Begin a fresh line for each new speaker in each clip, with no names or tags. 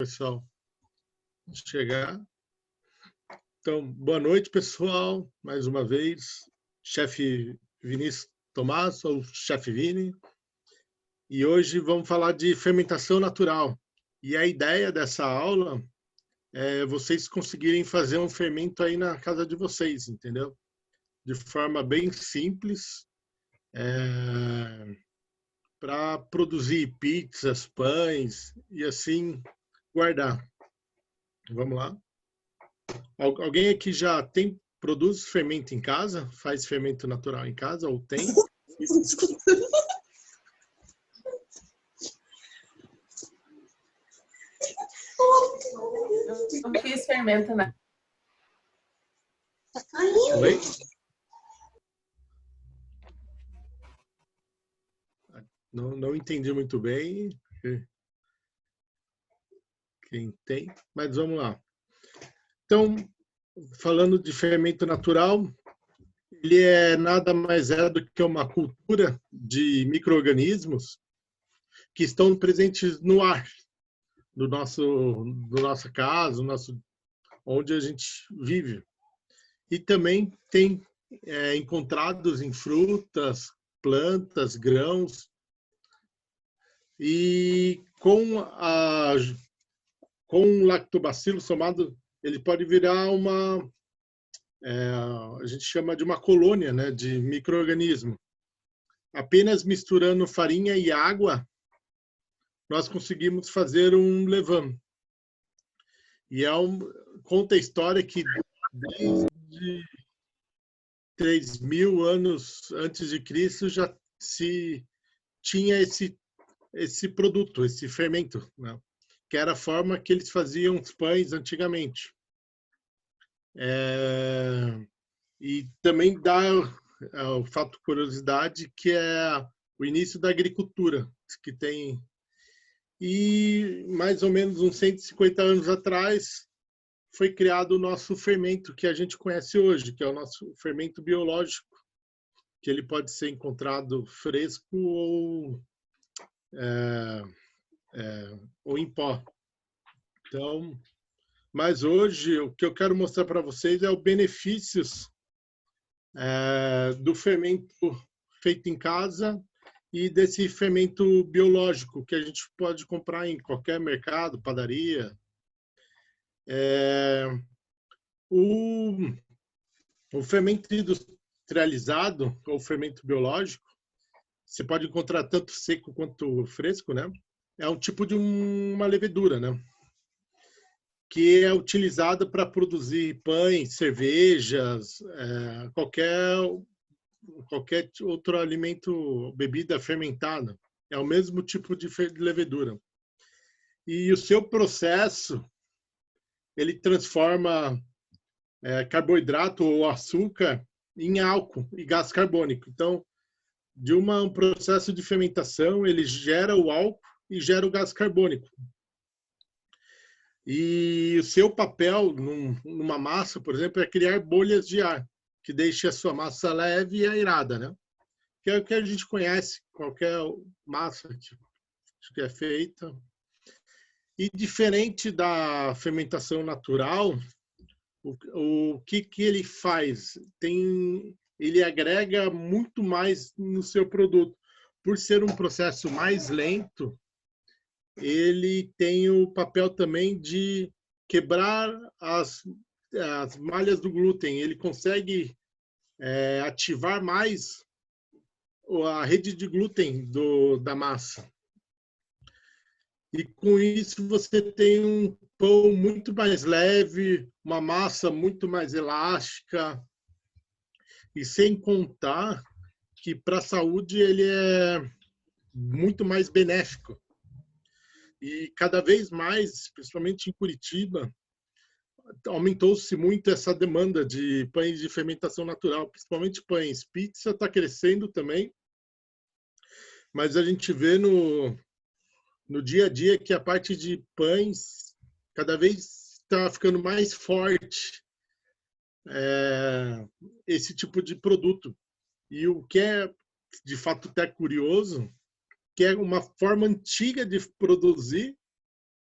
pessoal chegar. Então, boa noite, pessoal. Mais uma vez, chefe Vinícius Tomás, sou o chefe Vini. E hoje vamos falar de fermentação natural. E a ideia dessa aula é vocês conseguirem fazer um fermento aí na casa de vocês, entendeu? De forma bem simples, para produzir pizzas, pães e assim guardar. Vamos lá. Alguém aqui já produz fermento em casa? Faz fermento natural em casa ou tem?
Eu não fiz fermento, né?
Oi? Não entendi muito bem. Quem tem? Mas vamos lá. Então, falando de fermento natural, ele nada mais do que uma cultura de micro-organismos que estão presentes no ar do nossa casa, onde a gente vive. E também tem encontrados em frutas, plantas, grãos. E com o lactobacilo somado, ele pode virar a gente chama de uma colônia, né, de micro-organismo. Apenas misturando farinha e água, nós conseguimos fazer um levain. E conta a história que desde 3.000 anos antes de Cristo já se tinha esse produto, esse fermento, né? Que era a forma que eles faziam os pães antigamente. E também dá o fato curiosidade que é o início da agricultura, que tem. E mais ou menos uns 150 anos atrás foi criado o nosso fermento que a gente conhece hoje, que é o nosso fermento biológico, que ele pode ser encontrado fresco ou em pó. Então, mas hoje o que eu quero mostrar para vocês é os benefícios do fermento feito em casa e desse fermento biológico que a gente pode comprar em qualquer mercado, padaria. O fermento industrializado, ou fermento biológico, você pode encontrar tanto seco quanto fresco, né? É um tipo de uma levedura, né? Que é utilizada para produzir pães, cervejas, qualquer outro alimento, bebida fermentada. É o mesmo tipo de levedura. E o seu processo, ele transforma carboidrato ou açúcar em álcool e gás carbônico. Então, de um processo de fermentação, ele gera o álcool e gera o gás carbônico. E o seu papel numa massa, por exemplo, é criar bolhas de ar, que deixe a sua massa leve e aerada, né? Que é o que a gente conhece, qualquer massa que é feita. E diferente da fermentação natural, o que ele faz? Ele agrega muito mais no seu produto. Por ser um processo mais lento, ele tem o papel também de quebrar as malhas do glúten. Ele consegue ativar mais a rede de glúten da massa. E com isso você tem um pão muito mais leve, uma massa muito mais elástica. E sem contar que para a saúde ele é muito mais benéfico. E cada vez mais, principalmente em Curitiba, aumentou-se muito essa demanda de pães de fermentação natural, principalmente pães. Pizza está crescendo também, mas a gente vê no dia a dia que a parte de pães cada vez está ficando mais forte esse tipo de produto. E o que é, de fato, até curioso, que é uma forma antiga de produzir,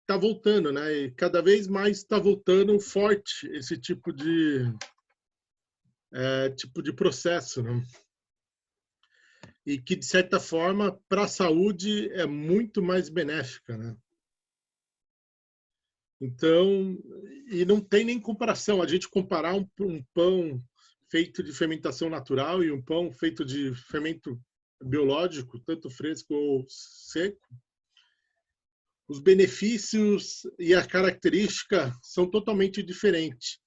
está voltando, né? E cada vez mais está voltando forte esse tipo de processo, né? E que, de certa forma, para a saúde é muito mais benéfica, né? Então, e não tem nem comparação. A gente comparar um pão feito de fermentação natural e um pão feito de fermento biológico, tanto fresco ou seco, os benefícios e a característica são totalmente diferentes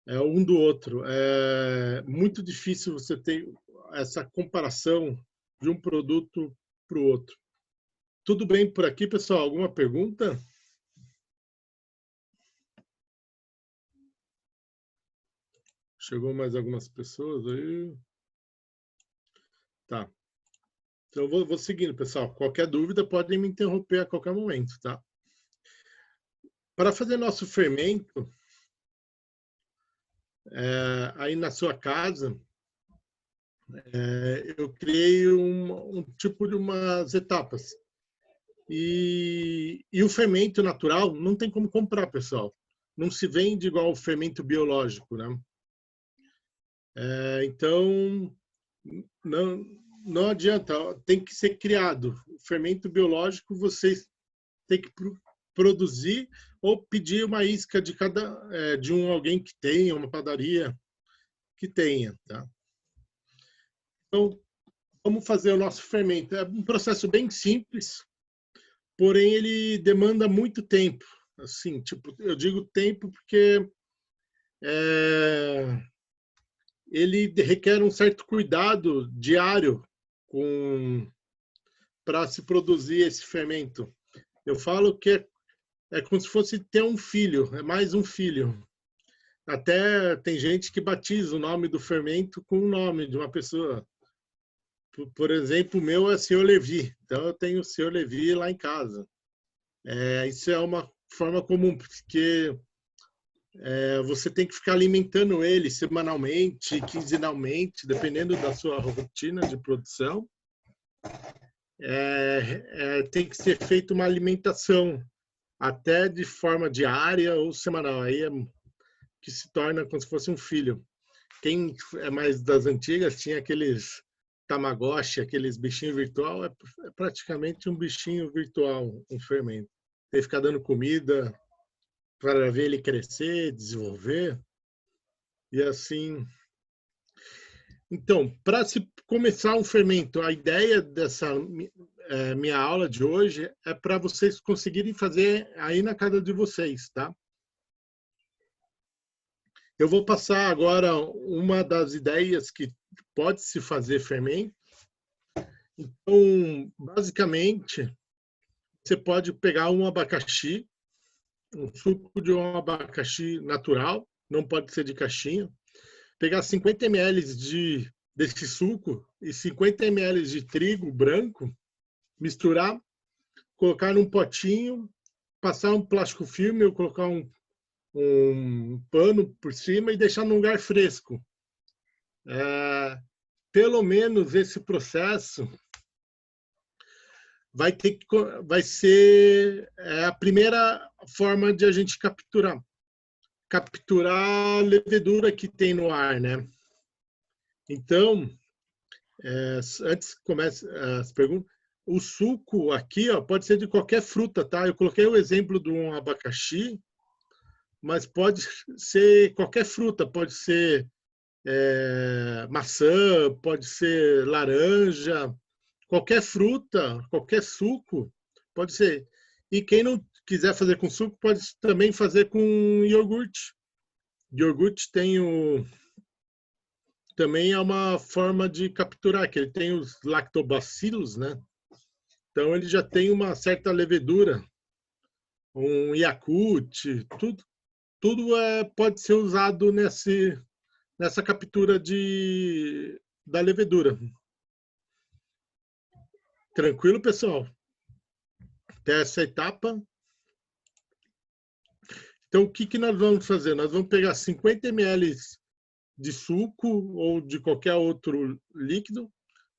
um do outro. É muito difícil você ter essa comparação de um produto para o outro. Tudo bem por aqui, pessoal? Alguma pergunta? Chegou mais algumas pessoas aí. Tá. Então, eu vou seguindo, pessoal. Qualquer dúvida, podem me interromper a qualquer momento, tá? Para fazer nosso fermento, aí na sua casa, eu criei um tipo de umas etapas. E o fermento natural não tem como comprar, pessoal. Não se vende igual o fermento biológico, né? Então, não adianta, tem que ser criado. O fermento biológico vocês têm que produzir ou pedir uma isca de alguém que tenha, uma padaria que tenha, tá? Então, vamos fazer o nosso fermento. É um processo bem simples, porém ele demanda muito tempo. Assim, tipo, eu digo tempo porque ele requer um certo cuidado diário para se produzir esse fermento. Eu falo que é como se fosse ter um filho, é mais um filho. Até tem gente que batiza o nome do fermento com o nome de uma pessoa. Por exemplo, o meu é Senhor Levi, então eu tenho o Senhor Levi lá em casa. Isso é uma forma comum, porque você tem que ficar alimentando ele semanalmente, quinzenalmente, dependendo da sua rotina de produção. Tem que ser feita uma alimentação, até de forma diária ou semanal. Aí que se torna como se fosse um filho. Quem é mais das antigas tinha aqueles Tamagotchi, aqueles bichinhos virtual, é praticamente um bichinho virtual, um fermento. Tem que ficar dando comida para ver ele crescer, desenvolver, e assim. Então, para se começar um fermento, a ideia dessa minha aula de hoje é para vocês conseguirem fazer aí na casa de vocês, tá? Eu vou passar agora uma das ideias que pode se fazer fermento. Então, basicamente, você pode pegar um abacaxi, um suco de um abacaxi natural, não pode ser de caixinha, pegar 50 ml desse suco e 50 ml de trigo branco, misturar, colocar num potinho, passar um plástico filme ou colocar um pano por cima e deixar num lugar fresco. Pelo menos esse processo vai ser a primeira forma de a gente capturar a levedura que tem no ar, né? Então, antes que comece as perguntas, o suco aqui, ó, pode ser de qualquer fruta, tá? Eu coloquei o exemplo de um abacaxi, mas pode ser qualquer fruta, pode ser maçã, pode ser laranja, qualquer fruta, qualquer suco, pode ser. E quem não quiser fazer com suco, pode também fazer com iogurte. Iogurte também é uma forma de capturar, que ele tem os lactobacilos, né? Então ele já tem uma certa levedura, um Yakult, tudo pode ser usado nessa captura da levedura. Tranquilo, pessoal? Até essa etapa. Então, o que nós vamos fazer? Nós vamos pegar 50 ml de suco ou de qualquer outro líquido,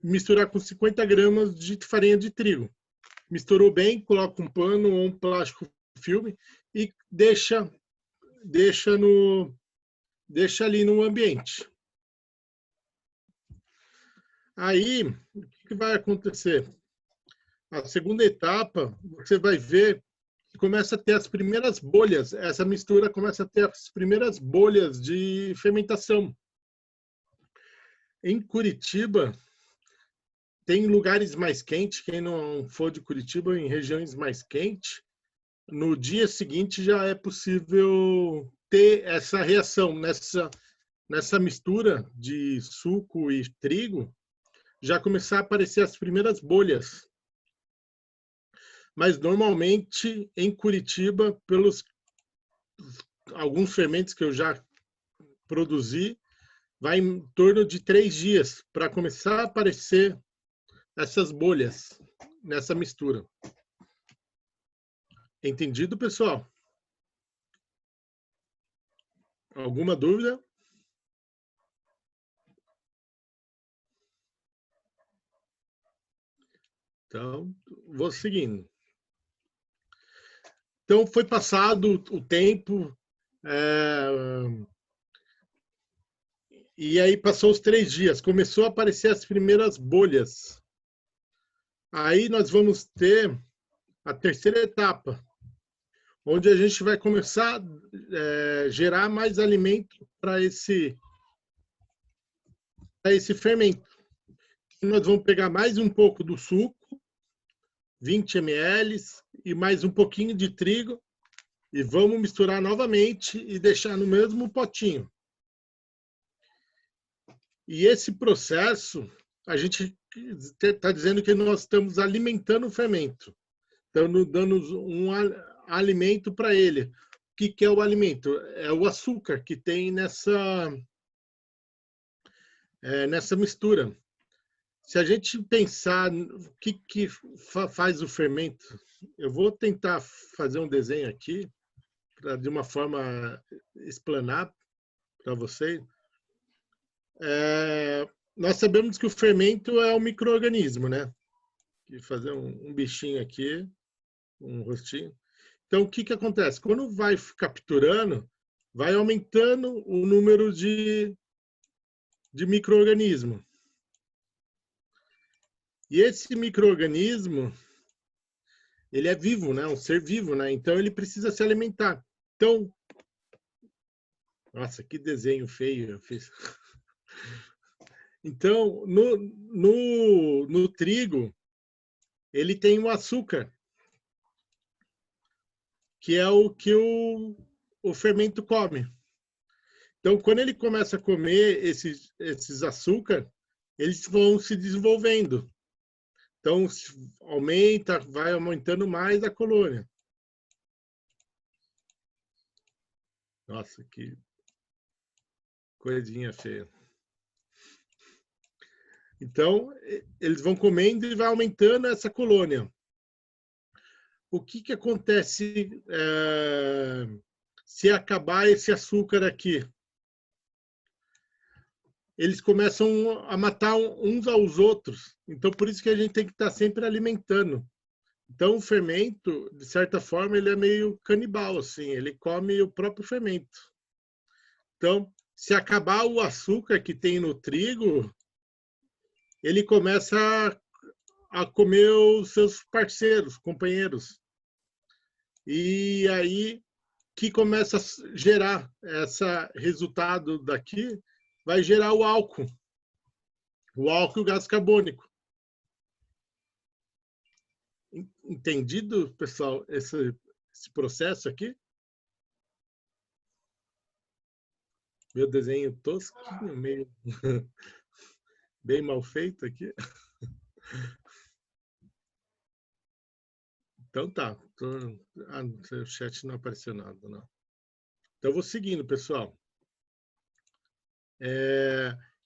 misturar com 50 gramas de farinha de trigo. Misturou bem, coloca um pano ou um plástico filme e deixa ali no ambiente. Aí, o que vai acontecer? A segunda etapa, você vai ver que começa a ter as primeiras bolhas, essa mistura começa a ter as primeiras bolhas de fermentação. Em Curitiba, tem lugares mais quentes, quem não for de Curitiba, em regiões mais quentes, no dia seguinte já é possível ter essa reação, nessa mistura de suco e trigo, já começar a aparecer as primeiras bolhas. Mas normalmente em Curitiba, pelos alguns fermentos que eu já produzi, vai em torno de 3 dias para começar a aparecer essas bolhas nessa mistura. Entendido, pessoal? Alguma dúvida? Então, vou seguindo. Então, foi passado o tempo, e aí passou os 3 dias, começou a aparecer as primeiras bolhas. Aí nós vamos ter a terceira etapa, onde a gente vai começar a gerar mais alimento para esse fermento. Nós vamos pegar mais um pouco do suco, 20 ml, e mais um pouquinho de trigo, e vamos misturar novamente e deixar no mesmo potinho. E esse processo, a gente está dizendo que nós estamos alimentando o fermento. Estamos dando um alimento para ele. O que é o alimento? É o açúcar que tem nessa mistura. Se a gente pensar o que faz o fermento, eu vou tentar fazer um desenho aqui, de uma forma explanar para vocês. Nós sabemos que o fermento é um micro-organismo, né? Vou fazer um bichinho aqui, um rostinho. Então, o que acontece? Quando vai capturando, vai aumentando o número de micro-organismo. E esse micro-organismo, ele é vivo, né? Um ser vivo, né? Então, ele precisa se alimentar. Então, nossa, que desenho feio eu fiz. Então, no trigo, ele tem o açúcar, que é o que o fermento come. Então, quando ele começa a comer esses açúcar, eles vão se desenvolvendo. Então, aumenta, vai aumentando mais a colônia. Nossa, que coisinha feia. Então, eles vão comendo e vai aumentando essa colônia. O que acontece se acabar esse açúcar aqui? Eles começam a matar uns aos outros. Então, por isso que a gente tem que estar sempre alimentando. Então, o fermento, de certa forma, ele é meio canibal, assim. Ele come o próprio fermento. Então, se acabar o açúcar que tem no trigo, ele começa a comer os seus parceiros, companheiros. E aí que começa a gerar esse resultado daqui, vai gerar o álcool e o gás carbônico. Entendido, pessoal, esse processo aqui? Meu desenho tosquinho, meio bem mal feito aqui. Então tá. O chat não apareceu nada, não. Então eu vou seguindo, pessoal.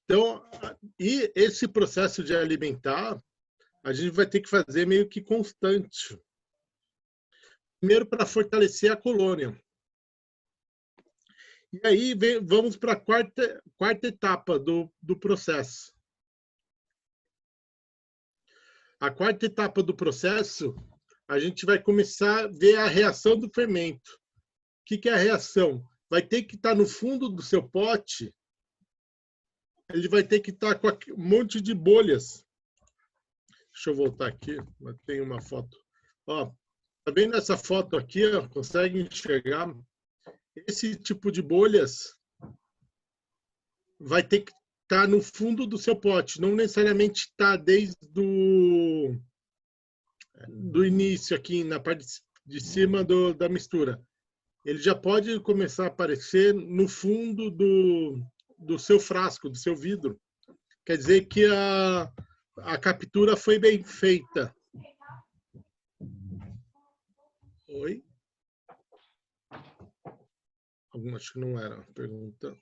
Então, e esse processo de alimentar, a gente vai ter que fazer meio que constante. Primeiro, para fortalecer a colônia. E aí, vamos para a quarta etapa do processo. A quarta etapa do processo, a gente vai começar a ver a reação do fermento. O que é a reação? Vai ter que estar no fundo do seu pote, ele vai ter que estar com um monte de bolhas. Deixa eu voltar aqui, tem uma foto. Ó, tá vendo essa foto aqui? Ó, consegue enxergar? Esse tipo de bolhas vai ter que estar no fundo do seu pote, não necessariamente está desde do início aqui na parte de cima da mistura. Ele já pode começar a aparecer no fundo do seu frasco, do seu vidro. Quer dizer que a captura foi bem feita. Oi? Acho que não era a pergunta.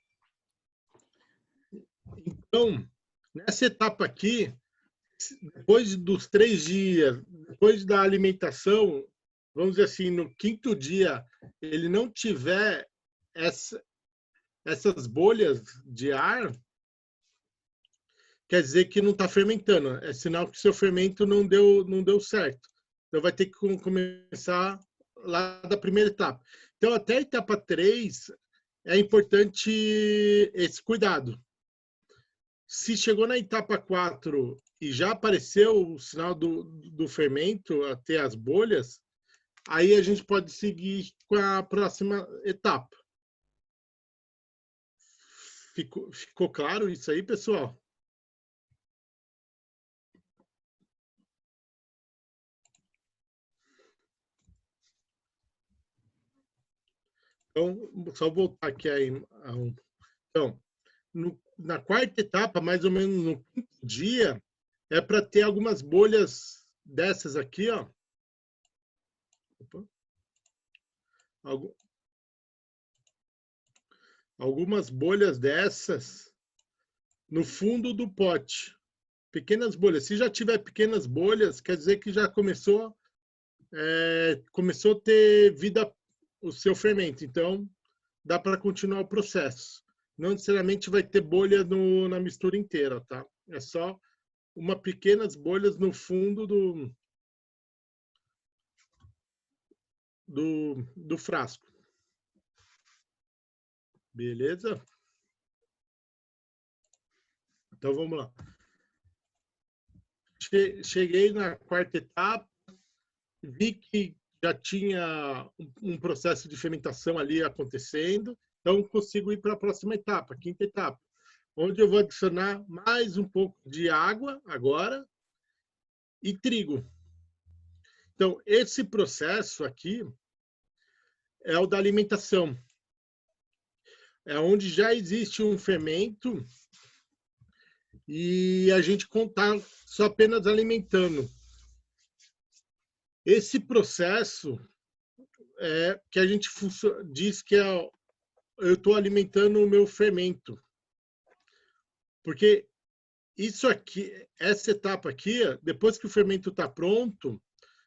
Então, nessa etapa aqui, depois dos 3 dias, depois da alimentação, vamos dizer assim, no 5º dia, ele não tiver essas bolhas de ar, quer dizer que não está fermentando. É sinal que o seu fermento não deu certo. Então, vai ter que começar lá da primeira etapa. Então, até a etapa 3, é importante esse cuidado. Se chegou na etapa 4 e já apareceu o sinal do fermento, até as bolhas, aí a gente pode seguir com a próxima etapa. Ficou claro isso aí, pessoal? Então, só voltar aqui aí. Então, na 4ª etapa, mais ou menos no 5º dia, é para ter algumas bolhas dessas aqui, ó. Opa. Algumas bolhas dessas no fundo do pote. Pequenas bolhas. Se já tiver pequenas bolhas, quer dizer que já começou a ter vida o seu fermento. Então, dá para continuar o processo. Não necessariamente vai ter bolha na mistura inteira, tá? É só pequenas bolhas no fundo do frasco. Beleza? Então, vamos lá. Cheguei na 4ª etapa, vi que já tinha um processo de fermentação ali acontecendo, então consigo ir para a próxima etapa, 5ª etapa, onde eu vou adicionar mais um pouco de água agora e trigo. Então, esse processo aqui é o da alimentação. É onde já existe um fermento e a gente está só apenas alimentando. Esse processo é que a gente diz que eu estou alimentando o meu fermento. Porque isso aqui, essa etapa aqui, depois que o fermento está pronto,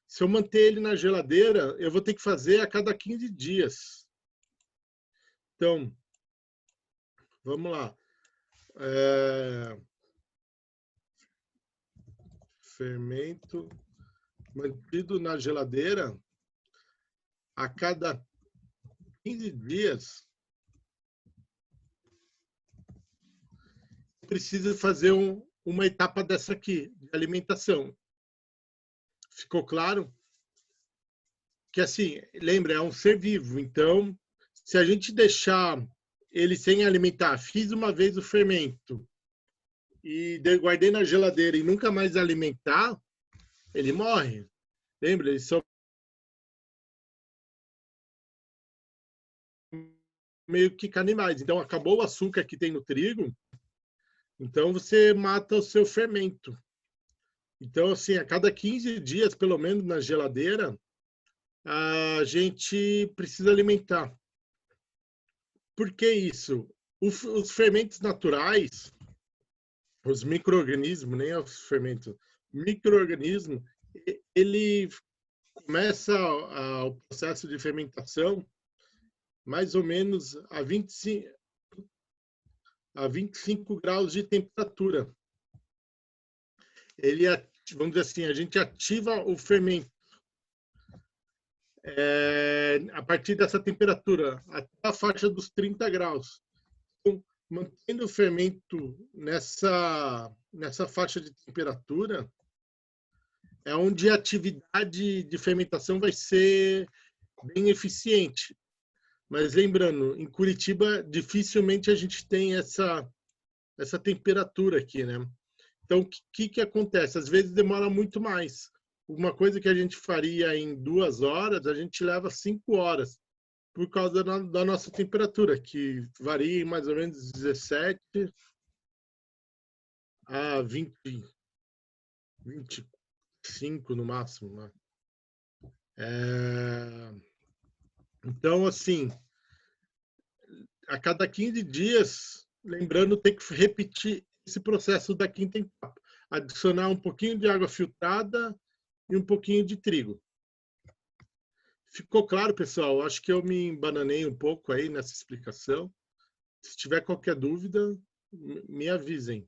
se eu manter ele na geladeira, eu vou ter que fazer a cada 15 dias. Então, vamos lá. Fermento mantido na geladeira a cada 15 dias. Precisa fazer uma etapa dessa aqui, de alimentação. Ficou claro? Que assim, lembra, é um ser vivo. Então, se a gente deixar ele sem alimentar, fiz uma vez o fermento e guardei na geladeira e nunca mais alimentar, ele morre. Lembra? Eles são meio que canibais. Então, acabou o açúcar que tem no trigo, então você mata o seu fermento. Então, assim, a cada 15 dias, pelo menos na geladeira, a gente precisa alimentar. Por que isso? Os fermentos naturais, os micro-organismos, nem os fermentos, micro-organismo, ele começa o processo de fermentação mais ou menos a 25 graus de temperatura. Ele, vamos dizer assim, a gente ativa o fermento. a partir dessa temperatura, até a faixa dos 30 graus. Então, mantendo o fermento nessa faixa de temperatura, é onde a atividade de fermentação vai ser bem eficiente. Mas lembrando, em Curitiba, dificilmente a gente tem essa temperatura aqui, né? Então, o que acontece? Às vezes demora muito mais. Uma coisa que a gente faria em 2 horas, a gente leva 5 horas, por causa da nossa temperatura, que varia em mais ou menos 17 a 25 no máximo, né? Então, assim, a cada 15 dias, lembrando, tem que repetir esse processo da quinta etapa. Adicionar um pouquinho de água filtrada e um pouquinho de trigo. Ficou claro, pessoal? Acho que eu me embananei um pouco aí nessa explicação. Se tiver qualquer dúvida, me avisem,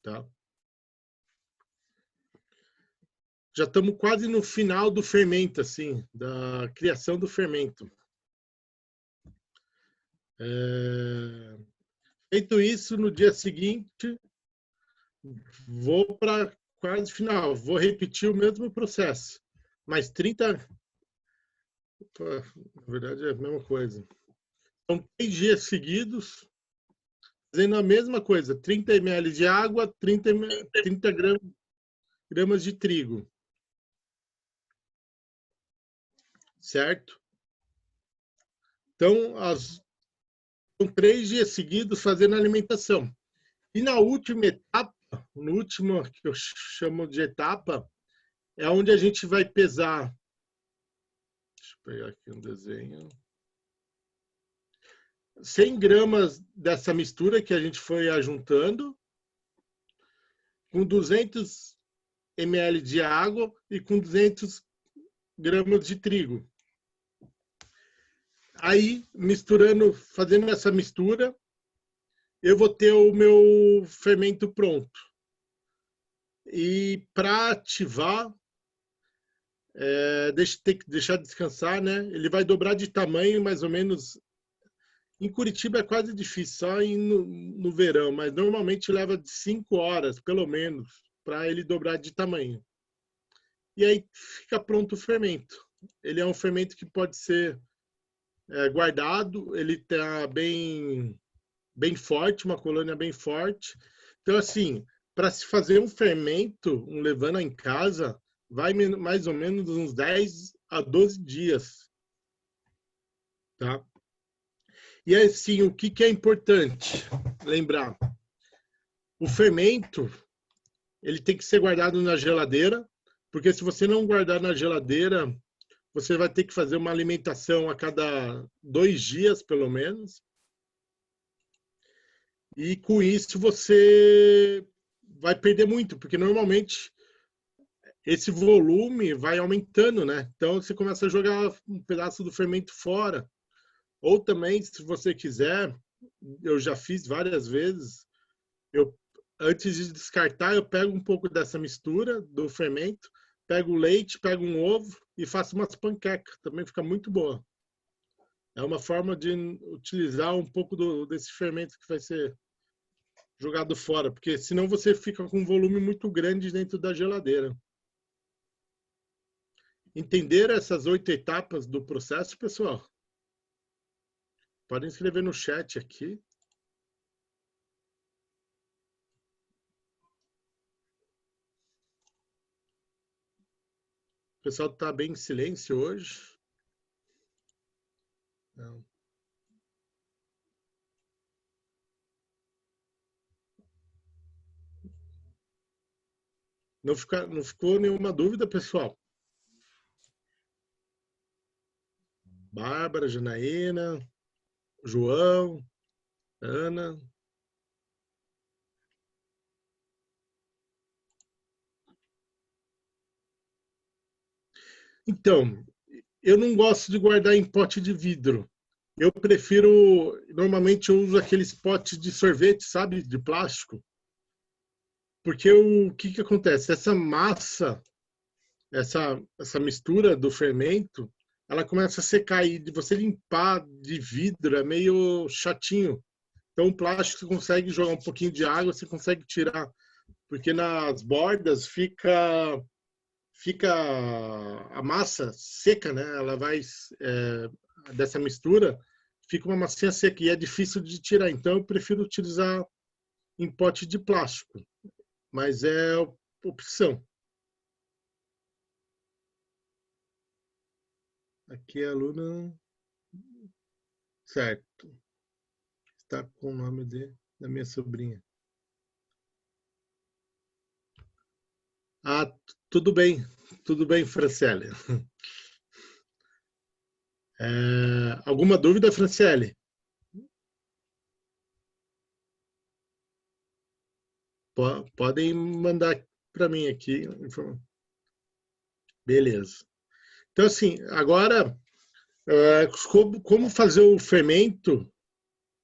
tá? Já estamos quase no final do fermento, assim, da criação do fermento. Feito isso, no dia seguinte, vou para quase final. Vou repetir o mesmo processo. Mais 30... Na verdade, é a mesma coisa. São 3 dias seguidos, fazendo a mesma coisa. 30 ml de água, 30 gramas de trigo. Certo? Então, são 3 dias seguidos fazendo alimentação. E na última etapa, no último que eu chamo de etapa, é onde a gente vai pesar. Deixa eu pegar aqui um desenho. 100 gramas dessa mistura que a gente foi ajuntando, com 200 ml de água e com 200 gramas de trigo. Aí, misturando, fazendo essa mistura, eu vou ter o meu fermento pronto. E para ativar, tem que deixar descansar, né? Ele vai dobrar de tamanho, mais ou menos. Em Curitiba é quase difícil, só no verão, mas normalmente leva de 5 horas, pelo menos, para ele dobrar de tamanho. E aí fica pronto o fermento. Ele é um fermento que pode ser guardado, ele está bem forte, uma colônia bem forte. Então, assim, para se fazer um fermento, um levana em casa, vai mais ou menos uns 10 a 12 dias. Tá? E assim, o que é importante lembrar? O fermento, ele tem que ser guardado na geladeira, porque se você não guardar na geladeira, você vai ter que fazer uma alimentação a cada 2 dias, pelo menos. E com isso você vai perder muito, porque normalmente esse volume vai aumentando, né? Então você começa a jogar um pedaço do fermento fora. Ou também, se você quiser, eu já fiz várias vezes, antes de descartar, eu pego um pouco dessa mistura do fermento, pego o leite, pego um ovo e faço umas panquecas. Também fica muito boa. É uma forma de utilizar um pouco desse fermento que vai ser jogado fora, porque senão você fica com um volume muito grande dentro da geladeira. Entender essas 8 etapas do processo, pessoal? Podem escrever no chat aqui. O pessoal está bem em silêncio hoje. Não. Não ficou nenhuma dúvida, pessoal? Bárbara, Janaína, João, Ana. Então, eu não gosto de guardar em pote de vidro. Eu prefiro, normalmente eu uso aqueles potes de sorvete, sabe, de plástico. Porque o que acontece? Essa massa, essa mistura do fermento, ela começa a secar e de você limpar de vidro é meio chatinho. Então, o plástico você consegue jogar um pouquinho de água, você consegue tirar, porque nas bordas fica a massa seca, né? Ela vai dessa mistura, fica uma massinha seca e é difícil de tirar. Então, eu prefiro utilizar em pote de plástico, mas é opção. Aqui a aluna, certo, está com o nome da minha sobrinha. Ah, tudo bem, Franciele. Alguma dúvida, Franciele? Podem mandar para mim aqui. Beleza. Então, assim, agora, como fazer o fermento?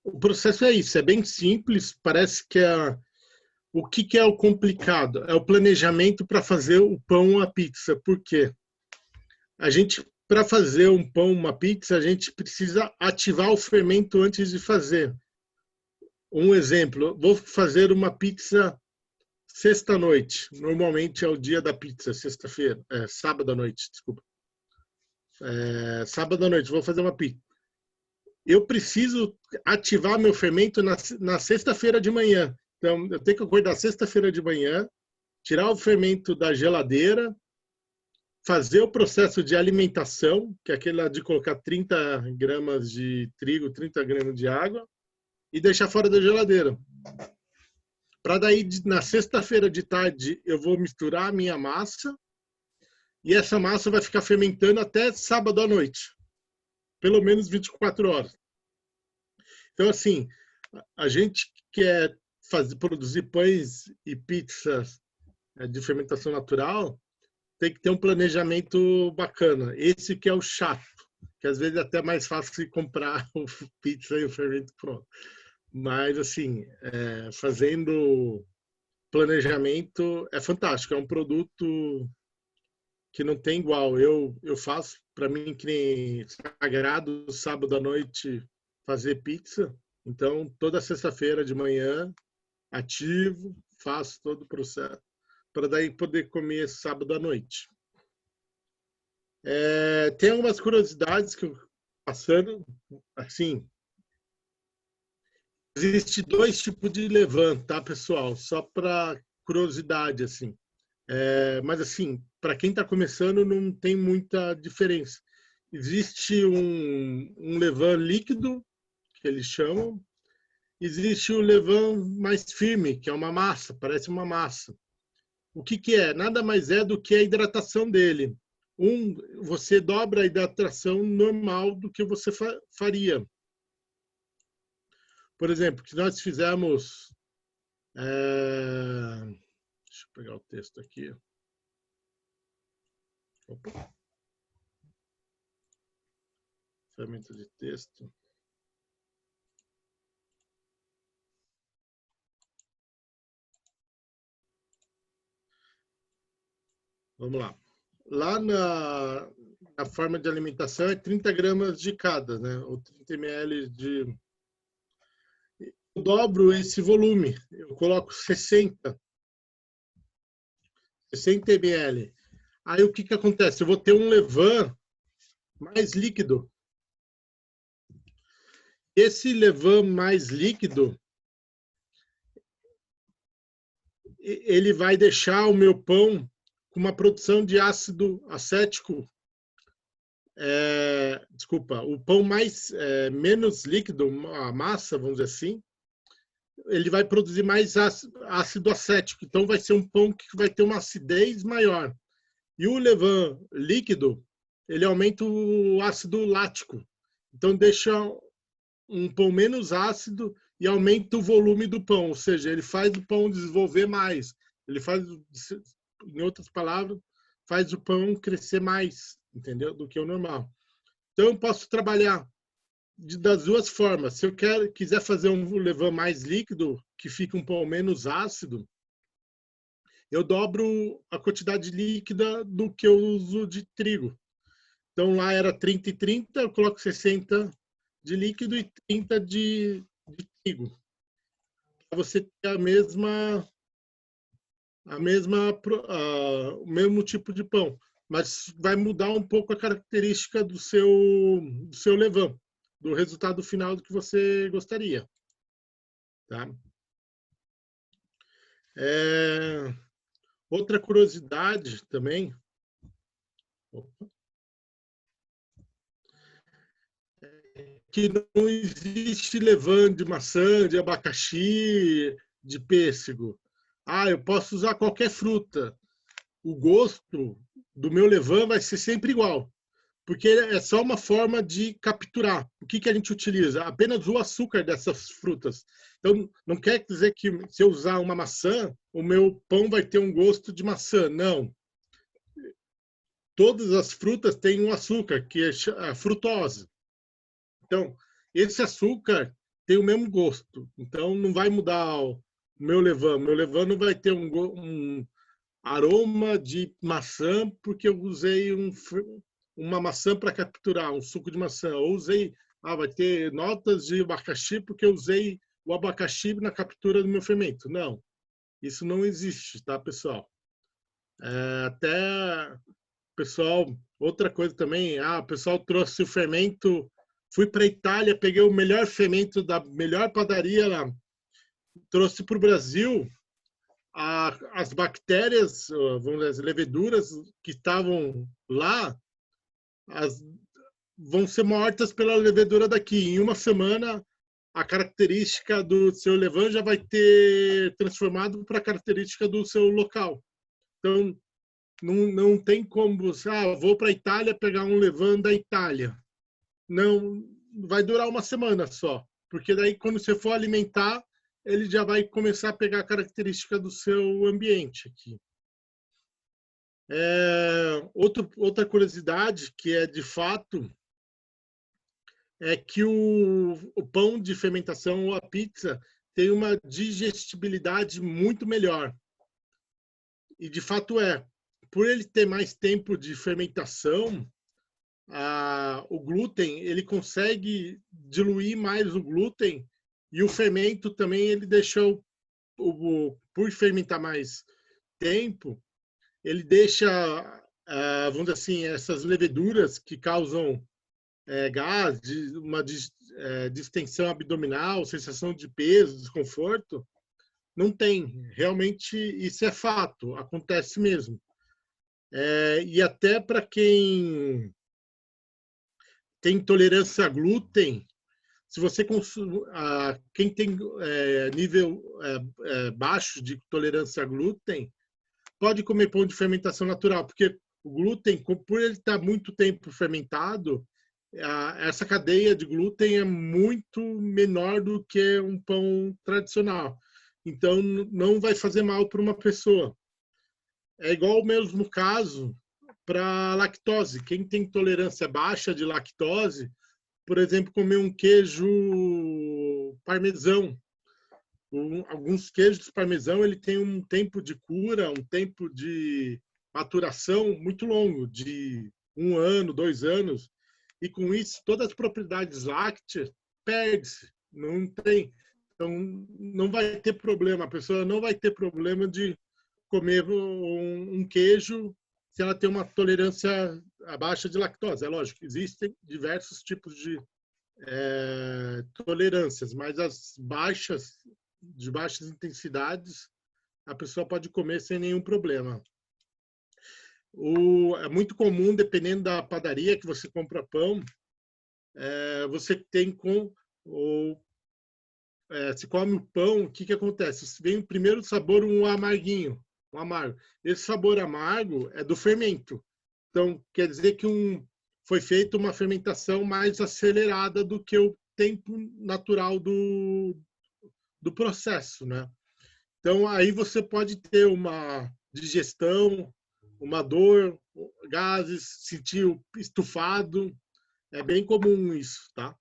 O processo é isso, é bem simples, parece que o que é o complicado? É o planejamento para fazer o pão ou a pizza. Por quê? Para fazer um pão, uma pizza, a gente precisa ativar o fermento antes de fazer. Um exemplo, vou fazer uma pizza sexta-noite. Normalmente é o dia da pizza, sexta-feira, sábado à noite, desculpa. Sábado à noite, vou fazer uma pizza. Eu preciso ativar meu fermento na sexta-feira de manhã. Então, eu tenho que acordar sexta-feira de manhã, tirar o fermento da geladeira, fazer o processo de alimentação, que é aquele de colocar 30 gramas de trigo, 30 gramas de água, e deixar fora da geladeira. Para daí, na sexta-feira de tarde, eu vou misturar a minha massa, e essa massa vai ficar fermentando até sábado à noite. Pelo menos 24 horas. Então, assim, a gente quer produzir pães e pizzas de fermentação natural, tem que ter um planejamento bacana. Esse que é o chato, que às vezes é até mais fácil comprar o pizza e o fermento pronto. Mas, assim, fazendo planejamento é fantástico. É um produto que não tem igual. Eu faço, para mim, que nem sagrado, sábado à noite, fazer pizza. Então, toda sexta-feira de manhã, ativo, faço todo o processo, para daí poder comer sábado à noite. Tem algumas curiosidades que eu passando, assim, existe 2 tipos de levain, tá, pessoal? Só para curiosidade, assim. Mas, assim, para quem está começando, não tem muita diferença. Existe um levain líquido, que eles chamam. Existe o levain mais firme, que é uma massa, parece uma massa. O que é? Nada mais é do que a hidratação dele. Você dobra a hidratação normal do que você faria. Por exemplo, que nós fizemos... deixa eu pegar o texto aqui. Opa. Ferramenta de texto. Vamos lá. Lá na forma de alimentação é 30 gramas de cada, né? Ou 30 ml de... Eu dobro esse volume. Eu coloco 60 ml. Aí o que acontece? Eu vou ter um levain mais líquido. Esse levain mais líquido, ele vai deixar o meu pão com uma produção de ácido acético. Desculpa, o pão menos líquido, a massa, vamos dizer assim, ele vai produzir mais ácido acético. Então, vai ser um pão que vai ter uma acidez maior. E o levain líquido, ele aumenta o ácido lático. Então, deixa um pão menos ácido e aumenta o volume do pão. Ou seja, ele faz o pão desenvolver mais. Ele faz, em outras palavras, faz o pão crescer mais, entendeu? Do que o normal. Então, eu posso trabalhar das 2 formas. Se eu quiser fazer um levain mais líquido, que fica um pão menos ácido, eu dobro a quantidade líquida do que eu uso de trigo. Então, lá era 30 e 30, eu coloco 60 de líquido e 30 de trigo. Para você ter o mesmo tipo de pão. Mas vai mudar um pouco a característica do seu levain, do resultado final do que você gostaria. Tá? Outra curiosidade também. Que não existe levain de maçã, de abacaxi, de pêssego. Eu posso usar qualquer fruta. O gosto do meu levain vai ser sempre igual, porque é só uma forma de capturar. O que a gente utiliza? Apenas o açúcar dessas frutas. Então, não quer dizer que se eu usar uma maçã, o meu pão vai ter um gosto de maçã. Não. Todas as frutas têm um açúcar, que é a frutose. Então, esse açúcar tem o mesmo gosto. Então, não vai mudar o meu levain. Meu levain não vai ter um aroma de maçã porque eu usei uma maçã para capturar, um suco de maçã. Ou usei, vai ter notas de abacaxi porque eu usei o abacaxi na captura do meu fermento. Não, isso não existe, tá, pessoal? Até, pessoal, outra coisa também, o pessoal trouxe o fermento, fui para a Itália, peguei o melhor fermento da melhor padaria lá, trouxe para o Brasil, as bactérias, vamos dizer, as leveduras que estavam lá, vão ser mortas pela levedura daqui. Em uma semana, a característica do seu levain já vai ter transformado para a característica do seu local. Então, não tem como você, vou para a Itália pegar um levain da Itália. Não, vai durar uma semana só, porque daí quando você for alimentar, ele já vai começar a pegar a característica do seu ambiente aqui. Outra curiosidade que é de fato é que o pão de fermentação ou a pizza tem uma digestibilidade muito melhor. E de fato por ele ter mais tempo de fermentação, o glúten, ele consegue diluir mais o glúten e o fermento também, ele deixa por fermentar mais tempo, ele deixa, vamos dizer assim, essas leveduras que causam gás, uma distensão abdominal, sensação de peso, desconforto, não tem. Realmente, isso é fato, acontece mesmo. E até para quem tem intolerância a glúten, se você quem tem nível baixo de tolerância a glúten, pode comer pão de fermentação natural, porque o glúten, por ele estar muito tempo fermentado, essa cadeia de glúten é muito menor do que um pão tradicional. Então, não vai fazer mal para uma pessoa. É igual o mesmo caso para lactose. Quem tem tolerância baixa de lactose, por exemplo, comer um queijo parmesão. Alguns queijos parmesão, ele tem um tempo de cura, um tempo de maturação muito longo, de 1 ano, 2 anos. E com isso, todas as propriedades lácteas perde-se. Não tem. Então, não vai ter problema. A pessoa não vai ter problema de comer um queijo se ela tem uma tolerância baixa de lactose. É lógico, existem diversos tipos de tolerâncias, mas as de baixas intensidades, a pessoa pode comer sem nenhum problema. É muito comum, dependendo da padaria que você compra pão, você tem se come o pão, o que acontece? Vem o primeiro sabor, um amarguinho, um amargo. Esse sabor amargo é do fermento. Então, quer dizer que foi feita uma fermentação mais acelerada do que o tempo natural do processo, né? Então, aí você pode ter uma digestão, uma dor, gases, sentir estufado. É bem comum isso, tá?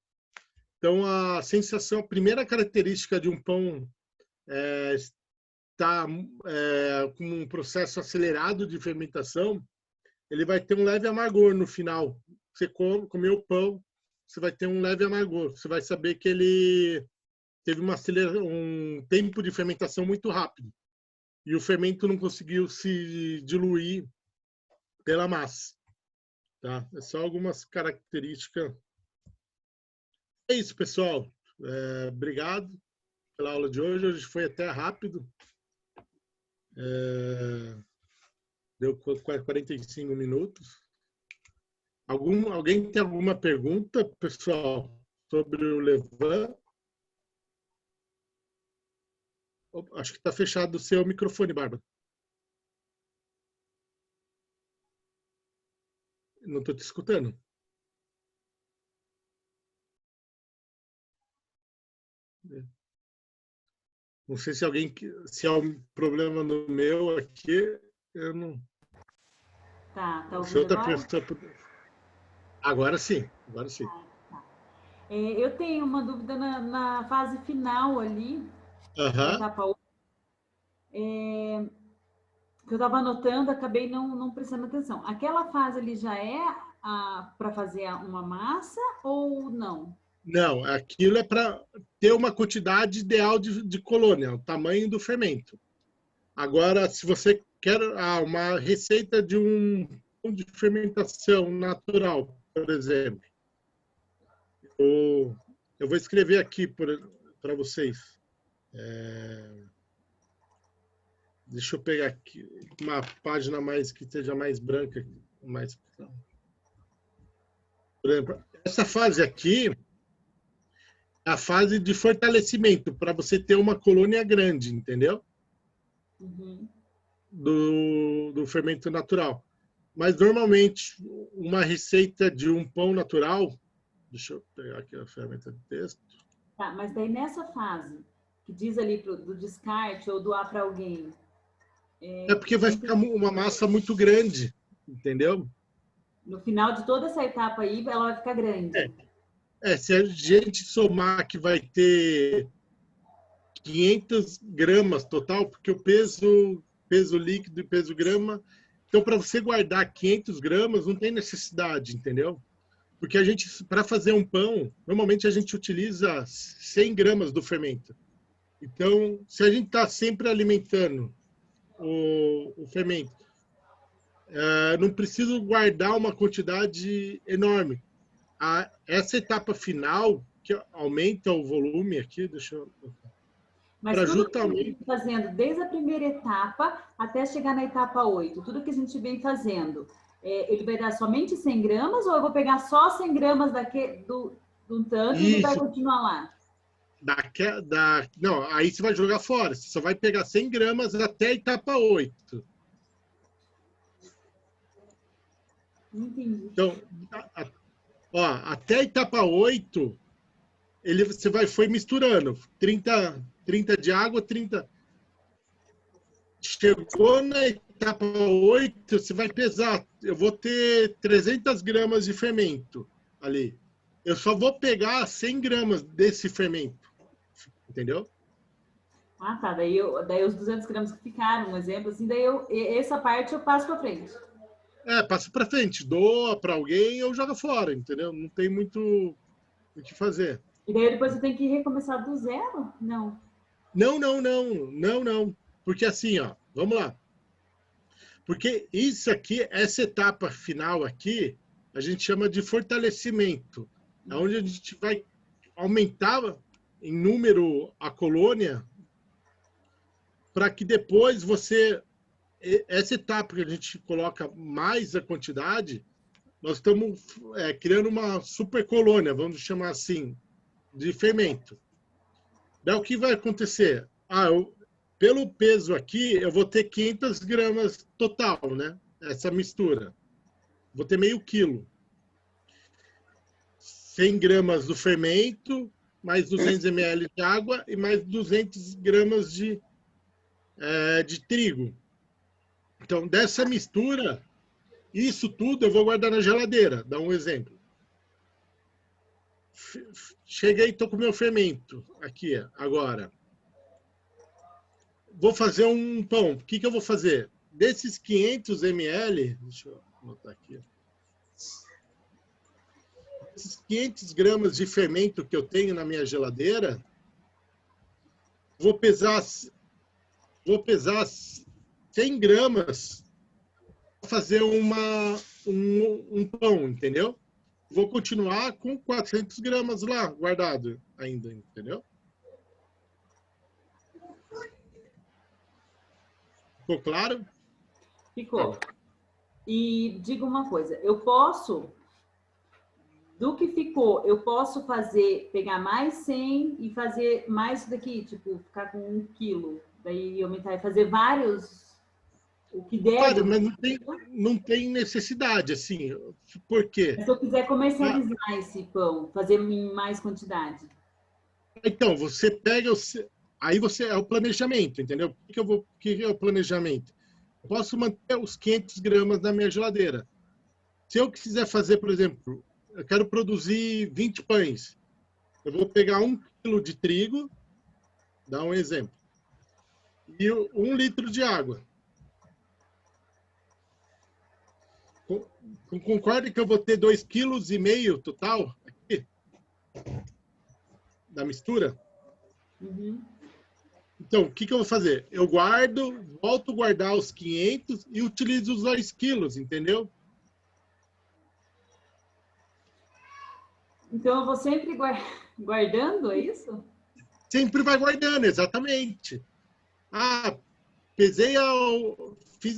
Então, a sensação, a primeira característica de um pão está com um processo acelerado de fermentação, ele vai ter um leve amargor no final você comer o pão, você vai ter um leve amargor. Você vai saber que ele teve um tempo de fermentação muito rápido. E o fermento não conseguiu se diluir pela massa. Tá? É só algumas características. É isso, pessoal. Obrigado pela aula de hoje. Hoje foi até rápido. Deu 45 minutos. Alguém tem alguma pergunta, pessoal, sobre o Levan? Acho que está fechado o seu microfone, Bárbara. Não estou te escutando. Não sei se é um problema no meu aqui, eu não.
Tá
Se outra
agora?
pessoa... Agora sim, agora sim.
Tá. Eu tenho uma dúvida na fase final ali, da etapa 1. Que eu estava anotando, acabei não prestando atenção. Aquela fase ali já é para fazer uma massa ou não?
Não, aquilo é para ter uma quantidade ideal de colônia, o tamanho do fermento. Agora, se você quer uma receita de de fermentação natural, por exemplo, eu vou escrever aqui para vocês. Deixa eu pegar aqui uma página que seja mais branca. Por exemplo, essa fase aqui é a fase de fortalecimento, para você ter uma colônia grande, entendeu?
Uhum.
Do fermento natural. Mas, normalmente, uma receita de um pão natural... Deixa eu pegar aqui a ferramenta de texto.
Tá, mas daí nessa fase, que diz ali do descarte ou doar para alguém...
É porque vai ficar uma massa muito grande, entendeu?
No final de toda essa etapa aí, ela vai ficar grande.
Se a gente somar que vai ter 500 gramas total, porque o peso líquido e peso grama... Então, para você guardar 500 gramas, não tem necessidade, entendeu? Porque para fazer um pão, normalmente a gente utiliza 100 gramas do fermento. Então, se a gente está sempre alimentando o fermento, não preciso guardar uma quantidade enorme. Essa etapa final, que aumenta o volume aqui, deixa eu...
Mas tudo que a gente vem fazendo, desde a primeira etapa até chegar na etapa 8, tudo que a gente vem fazendo, ele vai dar somente 100 gramas ou eu vou pegar só 100 gramas do tanto e ele vai continuar lá?
Não, aí você vai jogar fora. Você só vai pegar 100 gramas até a etapa 8.
Entendi.
Então, até a etapa 8, você foi misturando. 30 de água, 30... Chegou na etapa 8, você vai pesar. Eu vou ter 300 gramas de fermento ali. Eu só vou pegar 100 gramas desse fermento. Entendeu?
Ah, tá. Daí os 200 gramas que ficaram, um exemplo, assim, essa parte eu passo para frente.
Passa para frente. Doa para alguém ou joga fora, entendeu? Não tem muito o que fazer.
E daí depois eu tenho que recomeçar do zero? Não.
Não. Porque assim, vamos lá. Porque isso aqui, essa etapa final aqui, a gente chama de fortalecimento. É onde a gente vai aumentar em número a colônia para que depois essa etapa que a gente coloca mais a quantidade, nós estamos criando uma super colônia, vamos chamar assim, de fermento. Daí o que vai acontecer? Pelo peso aqui, eu vou ter 500 gramas total, né? Essa mistura. Vou ter meio quilo. 100 gramas do fermento, mais 200 ml de água e mais 200 gramas de trigo. Então, dessa mistura, isso tudo eu vou guardar na geladeira. Dá um exemplo. Cheguei, estou com o meu fermento aqui agora. Vou fazer um pão. O que eu vou fazer? Desses 500 ml, deixa eu anotar aqui. esses 500 gramas de fermento que eu tenho na minha geladeira, vou pesar 100 gramas para fazer um pão, entendeu? Vou continuar com 400 gramas lá guardado ainda, entendeu? Ficou claro?
Ficou. E diga uma coisa, eu posso, do que ficou, eu posso pegar mais 100 e fazer mais daqui, tipo, ficar com 1 quilo, daí aumentar e fazer vários, o que der.
Claro, mas não tem necessidade, assim, por quê?
Se eu quiser comercializar esse pão, fazer em mais quantidade.
Então, você pega, aí você é o planejamento, entendeu? O que é o planejamento? Eu posso manter os 500 gramas na minha geladeira. Se eu quiser fazer, por exemplo, eu quero produzir 20 pães, eu vou pegar 1 quilo de trigo, dá um exemplo, e 1 litro de água. Concorda que eu vou ter 2,5 kg total aqui da mistura?
Uhum.
Então, o que eu vou fazer? Eu guardo, volto a guardar os 500 e utilizo os 2 quilos, entendeu?
Então, eu vou sempre guardando, é isso?
Sempre vai guardando, exatamente. Ah, fiz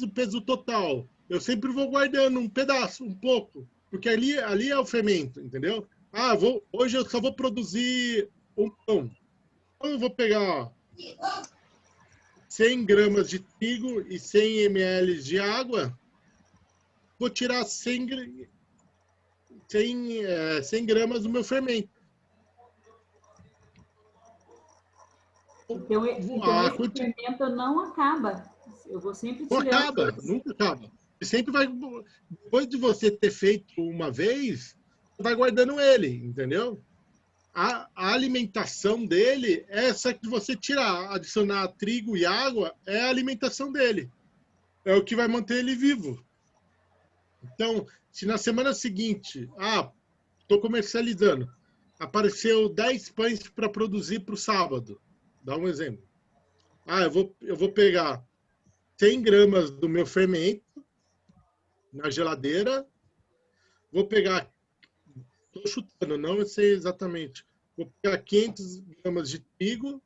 o peso total. Eu sempre vou guardando um pedaço, um pouco, porque ali é o fermento, entendeu? Ah, hoje eu só vou produzir um pão. Então eu vou pegar 100 gramas de trigo e 100 ml de água, vou tirar 100 gramas do meu fermento.
Então esse fermento não acaba. Eu vou sempre tirando.
Não acaba, nunca acaba. Sempre vai, depois de você ter feito uma vez, vai guardando ele, entendeu? A alimentação dele é essa que você tirar, adicionar trigo e água, é a alimentação dele. É o que vai manter ele vivo. Então, se na semana seguinte, estou comercializando, apareceu 10 pães para produzir para o sábado, dá um exemplo. Eu vou pegar 100 gramas do meu fermento na geladeira, vou pegar, estou chutando, não sei exatamente, vou pegar 500 gramas de trigo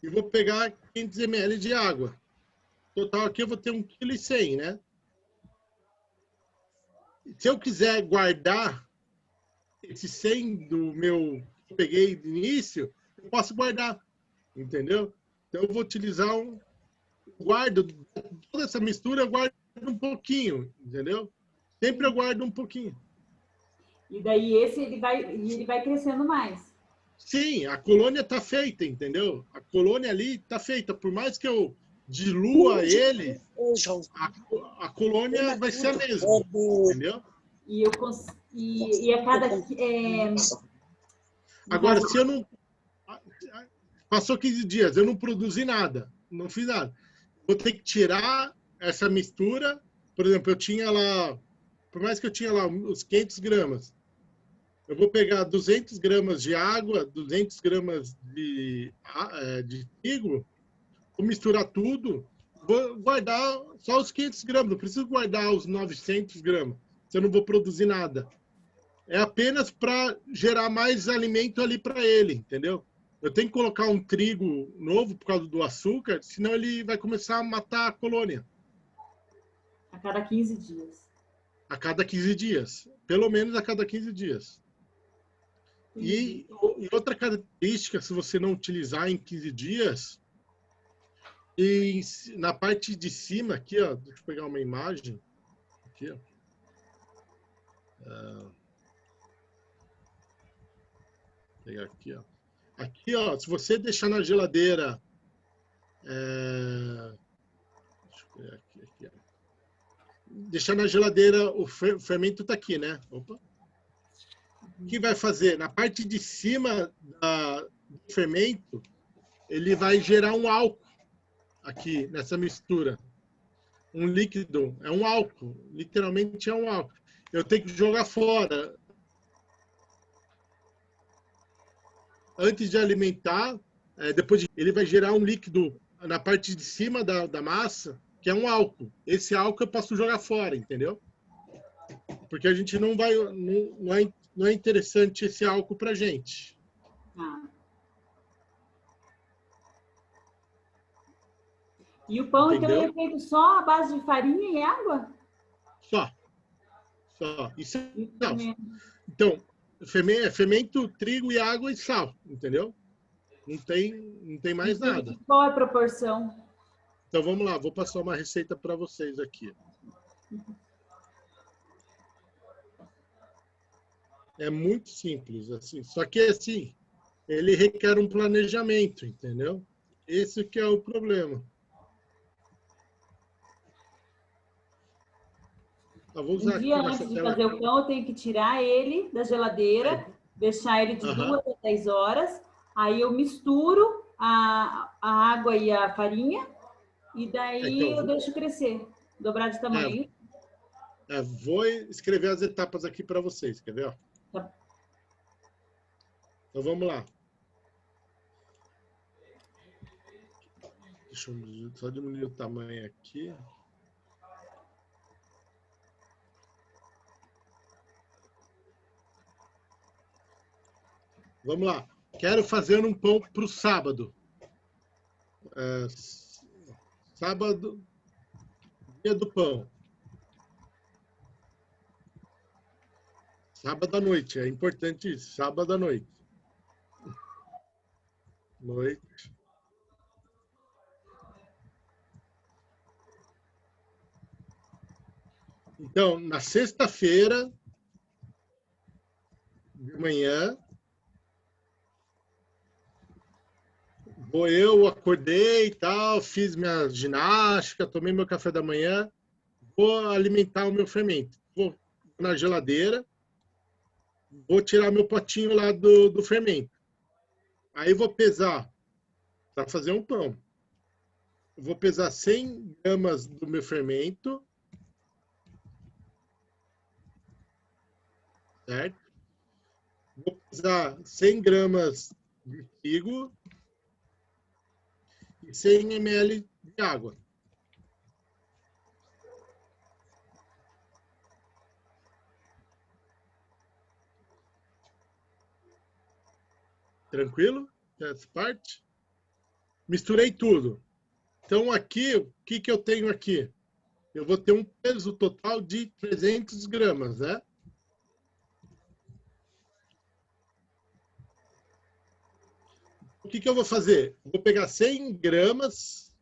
e vou pegar 500 ml de água. Total aqui eu vou ter 1,1 kg, né? Se eu quiser guardar esse 100 do meu que eu peguei de início, eu posso guardar, entendeu? Então eu vou utilizar guardo toda essa mistura, eu guardo um pouquinho, entendeu? Sempre eu guardo um pouquinho.
E daí ele vai crescendo mais.
Sim, a colônia está feita, entendeu? A colônia ali está feita. Por mais que eu dilua ele, a colônia vai ser a mesma, entendeu?
E a cada...
Agora, se eu não... Passou 15 dias, eu não produzi nada, não fiz nada. Vou ter que tirar essa mistura. Por exemplo, eu tinha lá... Por mais que eu tinha lá os 500 gramas, eu vou pegar 200 gramas de água, 200 gramas de trigo, vou misturar tudo, vou guardar só os 500 gramas, não preciso guardar os 900 gramas, se eu não vou produzir nada. É apenas para gerar mais alimento ali para ele, entendeu? Eu tenho que colocar um trigo novo por causa do açúcar, senão ele vai começar a matar a colônia.
A cada 15 dias.
A cada 15 dias. Pelo menos a cada 15 dias. E outra característica, se você não utilizar em 15 dias, na parte de cima aqui, ó, deixa eu pegar uma imagem. Aqui, ó. Vou pegar aqui, ó. Aqui, ó, se você deixar na geladeira... deixa eu pegar aqui, ó. Deixar na geladeira, o fermento está aqui, né? Opa. O que vai fazer? Na parte de cima do fermento, ele vai gerar um álcool aqui, nessa mistura. Um líquido, é um álcool. Literalmente é um álcool. eu tenho que jogar fora. Antes de alimentar, depois ele vai gerar um líquido na parte de cima da massa, que é um álcool. Esse álcool eu posso jogar fora, entendeu? Porque a gente não é interessante esse álcool para a gente.
Ah. E o pão, entendeu? Então, ele é feito só à base de farinha e água?
Só. Isso, não. Então, fermento, trigo e água e sal, entendeu? Não tem mais nada.
Qual é a proporção?
Então, vamos lá. Vou passar uma receita para vocês aqui. É muito simples, assim. Só que, assim, ele requer um planejamento, entendeu? Esse que é o problema.
Um dia antes de fazer o pão, eu tenho que tirar ele da geladeira, deixar ele de 2 a 10 horas. Aí eu misturo a água e a farinha e daí eu deixo crescer, dobrar de tamanho.
Vou escrever as etapas aqui para vocês, quer ver?
Tá.
Então vamos lá. Deixa eu só diminuir o tamanho aqui. Vamos lá. Quero fazer um pão para o sábado. Sábado, dia do pão. Sábado à noite, é importante isso. Sábado à noite. Noite. Então, na sexta-feira, de manhã, eu acordei e tal, fiz minha ginástica, tomei meu café da manhã, vou alimentar o meu fermento. Vou na geladeira, vou tirar meu potinho lá do fermento. Aí vou pesar para fazer um pão. Vou pesar 100 gramas do meu fermento, certo? Vou pesar 100 gramas de trigo e 100 ml de água. Tranquilo? Essa parte? Misturei tudo. Então, aqui, o que eu tenho aqui? Eu vou ter um peso total de 300 gramas, né? O que eu vou fazer? Vou pegar 100 gramas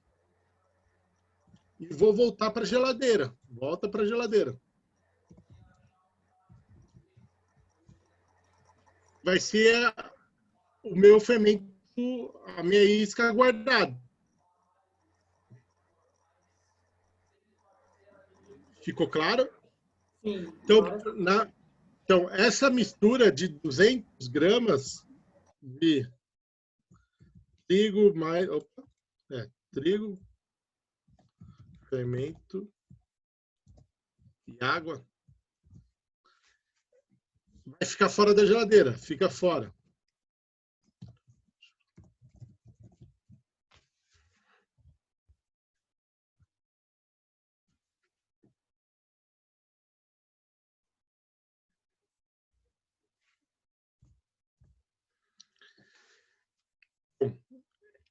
e vou voltar para a geladeira. Volta para a geladeira. Vai ser o meu fermento, a minha isca guardada. Ficou claro?
Sim.
Então, essa mistura de 200 gramas de trigo mais... trigo, fermento e água vai ficar fora da geladeira. Fica fora.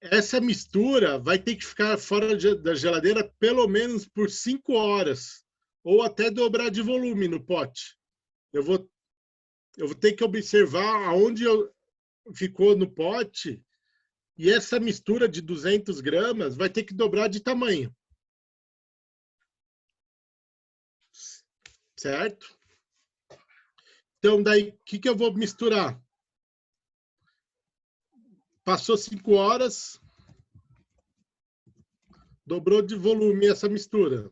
Essa mistura vai ter que ficar fora da geladeira pelo menos por 5 horas, ou até dobrar de volume no pote. Eu vou ter que observar aonde ficou no pote, e essa mistura de 200 gramas vai ter que dobrar de tamanho. Certo? Então, daí, o que eu vou misturar? Passou 5 horas, dobrou de volume essa mistura.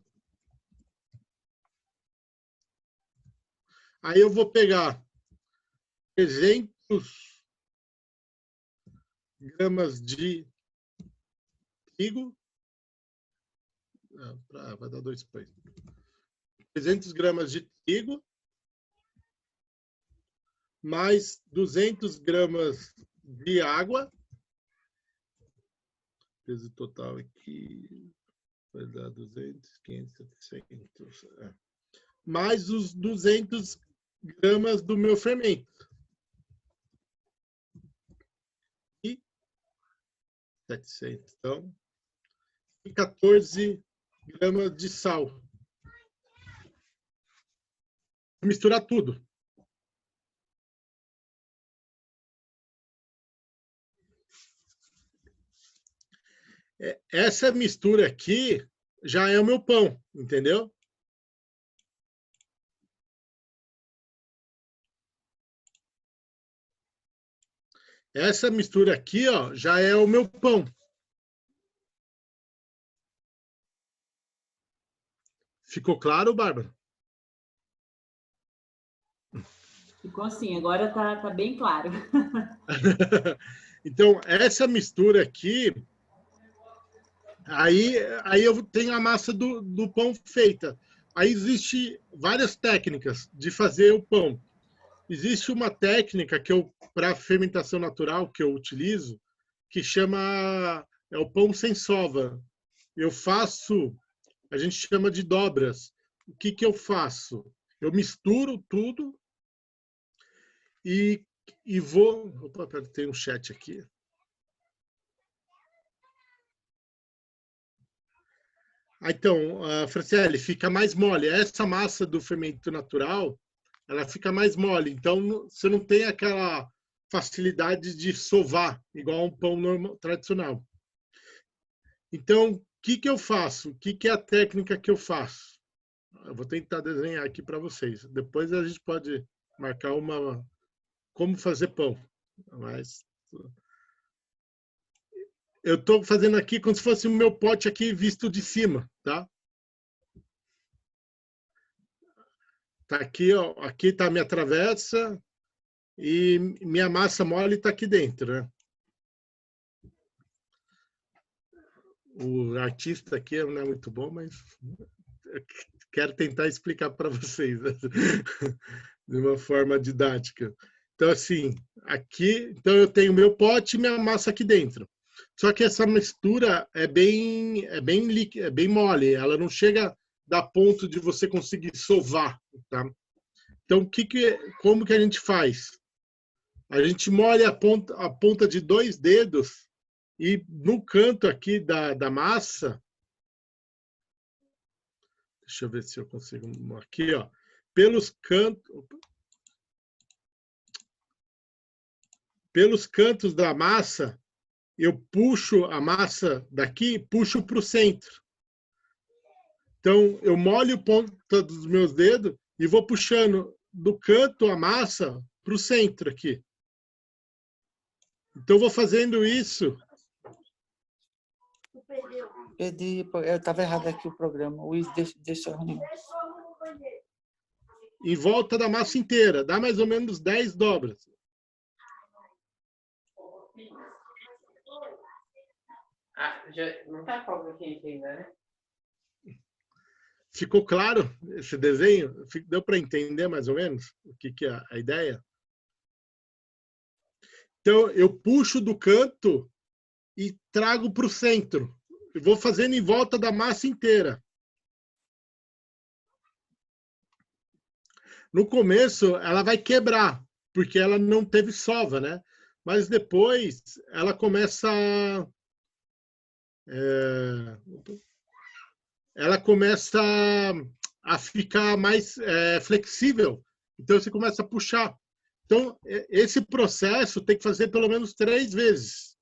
Aí eu vou pegar 300 gramas de trigo. Vai dar 2 pães. 300 gramas de trigo. mais 200 gramas de água. Peso total aqui vai dar 200, 500, 700. Mais os 200 gramas do meu fermento. E 700. Então, 14 gramas de sal. Misturar tudo. Essa mistura aqui já é o meu pão, entendeu? Essa mistura aqui, ó, já é o meu pão. Ficou claro, Bárbara?
Ficou assim, agora tá bem claro.
Então, essa mistura aqui, aí eu tenho a massa do pão feita. Aí existe várias técnicas de fazer o pão. Existe uma técnica que eu, para fermentação natural, que eu utilizo, que chama o pão sem sova. Eu faço, a gente chama de dobras. O que eu faço? Eu misturo tudo e vou... Opa, tem um chat aqui. Então, Franciele, fica mais mole. Essa massa do fermento natural, ela fica mais mole. Então, você não tem aquela facilidade de sovar, igual um pão normal, tradicional. Então, o que eu faço? O que é a técnica que eu faço? Eu vou tentar desenhar aqui para vocês. Depois a gente pode marcar como fazer pão. Mas eu estou fazendo aqui como se fosse o meu pote aqui visto de cima, tá? Tá aqui, ó, aqui tá a minha travessa e minha massa mole está aqui dentro, né? O artista aqui não é muito bom, mas eu quero tentar explicar para vocês, né? De uma forma didática. Então, assim, aqui, então eu tenho meu pote e minha massa aqui dentro. Só que essa mistura é bem mole, ela não chega a ponto de você conseguir sovar, tá? Então, como que a gente faz? A gente molha a ponta de 2 dedos e no canto aqui da massa, deixa eu ver se eu consigo, aqui, ó, pelos cantos da massa, eu puxo a massa daqui e puxo para o centro. Então, eu molho a ponta dos meus dedos e vou puxando do canto a massa para o centro aqui. Então, vou fazendo isso.
Eu estava errado aqui o programa. Luiz, deixa eu arrumar.
Em volta da massa inteira. Dá mais ou menos 10 dobras.
Não está falando aqui ainda, né?
Ficou claro esse desenho? Deu para entender mais ou menos o que é a ideia? Então, eu puxo do canto e trago para o centro. Eu vou fazendo em volta da massa inteira. No começo, ela vai quebrar, porque ela não teve sova, né? Mas depois, ela começa a ficar mais flexível. Então, você começa a puxar. Então, esse processo tem que fazer pelo menos 3 vezes.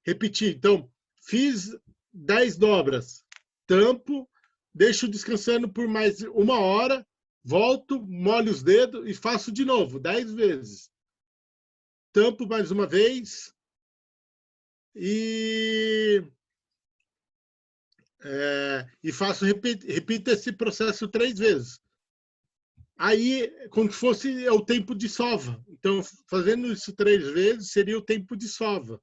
Repetir. Então, fiz 10 dobras, tampo, deixo descansando por mais 1 hora, volto, molho os dedos e faço de novo, 10 vezes. Tampo mais uma vez e repito esse processo 3 vezes. Aí, como se fosse o tempo de sova. Então, fazendo isso 3 vezes, seria o tempo de sova.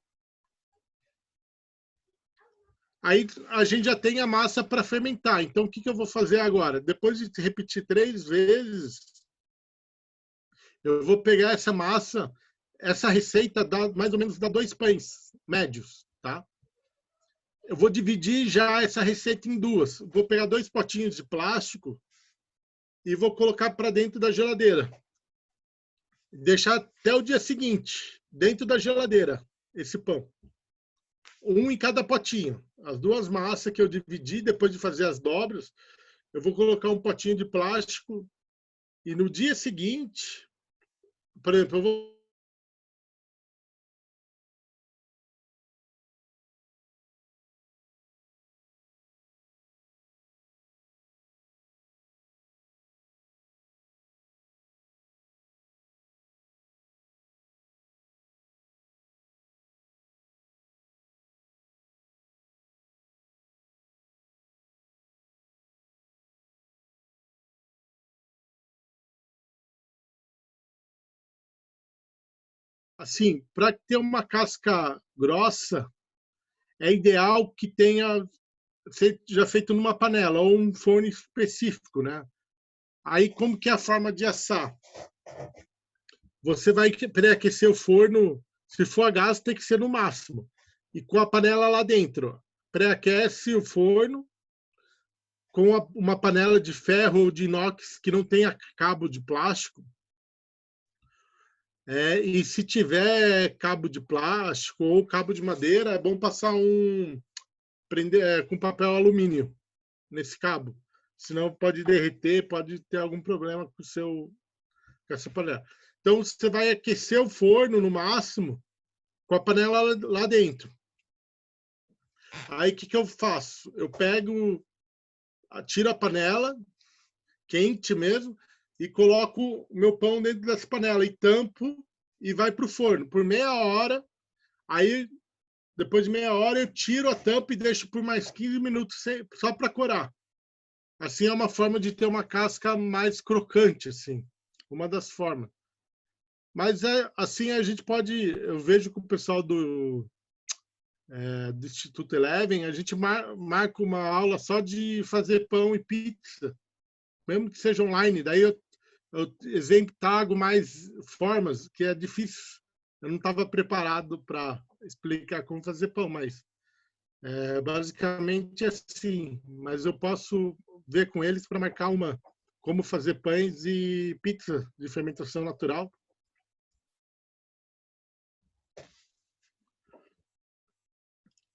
Aí, a gente já tem a massa para fermentar. Então, o que eu vou fazer agora? Depois de repetir 3 vezes, Eu vou pegar essa massa, essa receita dá mais ou menos dá 2 pães médios, tá? Eu vou dividir já essa receita em duas. Vou pegar 2 potinhos de plástico e vou colocar para dentro da geladeira. Deixar até o dia seguinte, dentro da geladeira, esse pão. Um em cada potinho. As 2 massas que eu dividi, depois de fazer as dobras, eu vou colocar um potinho de plástico e no dia seguinte, por exemplo, eu vou assim, para ter uma casca grossa, é ideal que tenha já feito numa panela ou um forno específico, né? Aí, como que é a forma de assar? Você vai pré-aquecer o forno, se for a gás, tem que ser no máximo. E com a panela lá dentro. Pré-aquece o forno com uma panela de ferro ou de inox que não tenha cabo de plástico. E se tiver cabo de plástico ou cabo de madeira, é bom passar prender com papel alumínio nesse cabo. Senão pode derreter, pode ter algum problema com essa panela. Então, você vai aquecer o forno no máximo com a panela lá dentro. Aí, o que eu faço? Eu tiro a panela, quente mesmo, e coloco o meu pão dentro dessa panela e tampo e vai para o forno por meia hora. Aí, depois de meia hora, eu tiro a tampa e deixo por mais 15 minutos só para corar. Assim é uma forma de ter uma casca mais crocante, assim. Uma das formas. Mas assim a gente pode... Eu vejo que o pessoal do Instituto Eleven, a gente marca uma aula só de fazer pão e pizza, mesmo que seja online. Daí eu exemplo mais formas, que é difícil. Eu não estava preparado para explicar como fazer pão, mas basicamente assim. Mas eu posso ver com eles para marcar como fazer pães e pizza de fermentação natural.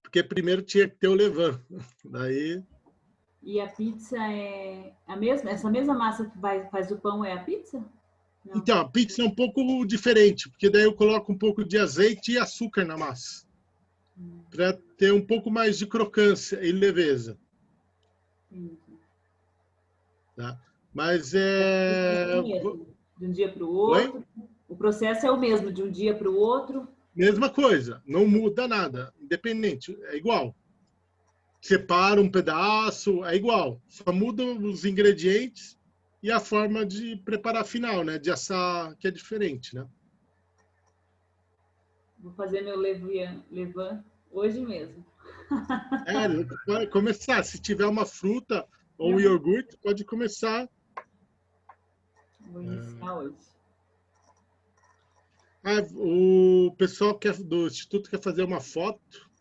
Porque primeiro tinha que ter o levain. Daí...
E a pizza é a mesma? Essa mesma massa que faz o pão é a pizza? Não.
Então, a pizza é um pouco diferente, porque daí eu coloco um pouco de azeite e açúcar na massa. Para ter um pouco mais de crocância e leveza. Tá? Mas
de um dia para o outro. Oi? O processo é o mesmo, de um dia para o outro.
Mesma coisa, não muda nada, independente, é igual. Separa um pedaço, é igual. Só muda os ingredientes e a forma de preparar final, né? De assar, que é diferente, né?
Vou fazer meu levain hoje mesmo.
Pode começar. Se tiver uma fruta ou um iogurte, pode começar.
Vou iniciar hoje.
O pessoal do Instituto quer fazer uma foto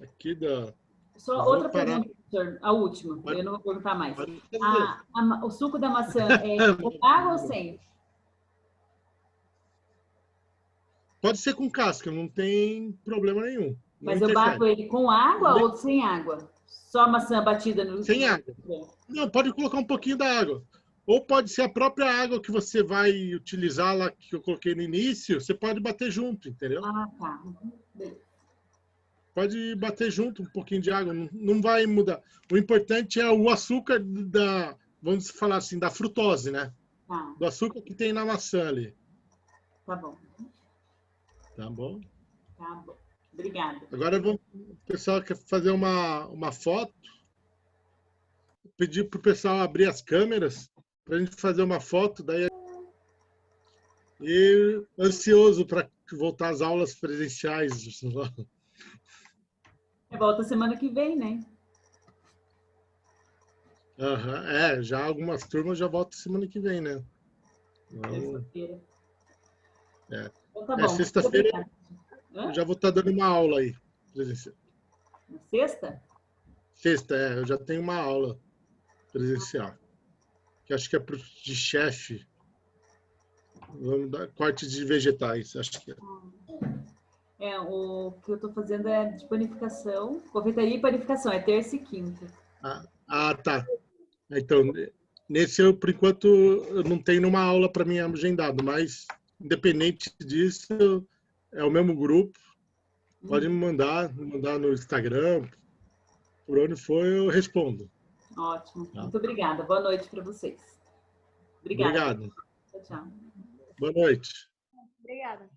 aqui da...
Só outra pergunta, professor, a última, eu não vou perguntar mais. O suco da maçã é com água ou sem?
Pode ser com casca, não tem problema nenhum.
Mas eu bato ele com água ou sem água? Só a maçã batida no...
Sem água. Não, pode colocar um pouquinho da água. Ou pode ser a própria água que você vai utilizar lá, que eu coloquei no início, você pode bater junto, entendeu?
Ah, tá. Beleza.
Pode bater junto um pouquinho de água, não vai mudar. O importante é o açúcar vamos falar assim, da frutose, né?
Tá.
Do açúcar que tem na maçã ali.
Tá bom.
Tá bom?
Tá bom. Obrigada.
Agora o pessoal quer fazer uma foto. Pedir para o pessoal abrir as câmeras para a gente fazer uma foto. Daí... E ansioso para voltar às aulas presenciais.
Volta semana que vem, né?
Já algumas turmas já voltam semana que vem, né?
Terça-feira. Então, tá bom.
Sexta-feira eu já vou estar dando uma aula aí. Presencial.
Na sexta?
Sexta, eu já tenho uma aula presencial. Que acho que é de chefe. Vamos dar corte de vegetais, acho que é.
O que eu estou fazendo é de panificação, confeitaria e panificação, é terça e quinta.
Tá. Então, nesse eu, por enquanto, eu não tenho nenhuma aula para mim agendado, mas independente disso, é o mesmo grupo. Pode me mandar no Instagram, por onde for, eu respondo.
Ótimo.
Tá.
Muito obrigada. Boa noite para vocês. Obrigada.
Obrigado.
Tchau, tchau.
Boa noite.
Obrigada.